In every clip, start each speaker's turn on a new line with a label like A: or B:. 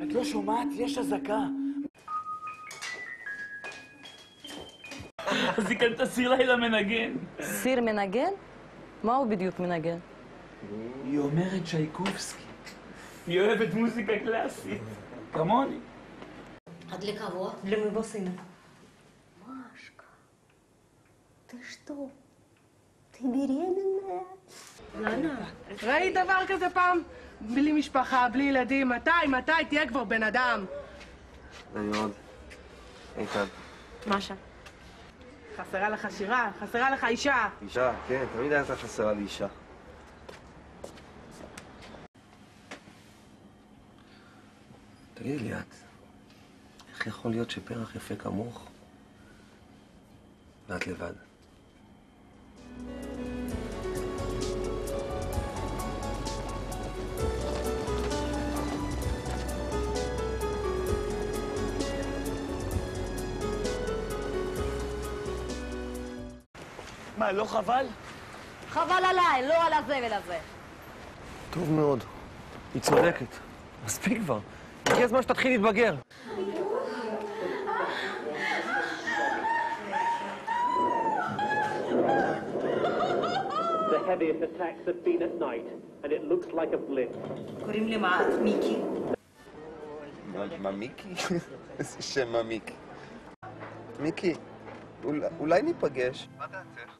A: את לא שומעת? יש אזעקה. אז היא קנתה סיר לילה מנגן.
B: סיר מנגן? מה הוא בדיוק מנגן?
A: היא אומרת צ'ייקובסקי. היא אוהבת מוזיקה קלאסית. כמוני.
C: А для кого?
D: Для моего сына.
C: Машка, ты что? Ты беременная?
D: ראית דבר כזה פעם? בלי משפחה, בלי ילדים. מתי תהיה כבר בן אדם?
E: אני עוד. איתן.
D: משה. חסרה לך שירה, חסרה לך אישה.
E: אישה, כן, תמיד הייתה חסרה לי אישה. תגידי לי את, איך יכול להיות שפרח יפה כמוך ואת לבד?
A: מה, לא חבל?
B: חבל עליי, לא על הזבל הזה.
E: טוב מאוד. היא צודקת. מספיק כבר. הגיע הזמן שתתחיל להתבגר.
F: The heaviest attacks have been at night, and it looks like a blip.
D: קוראים לי מיקי.
E: מה מיקי? איזה שם מה מיקי? מיקי, אולי ניפגש. מה דעתך?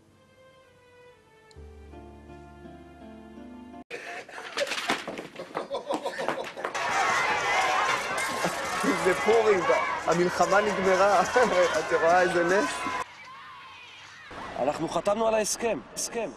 E: זה פורים, המלחמה נגמרה. את רואה איזה נס? אנחנו חתמנו על ההסכם. הסכם.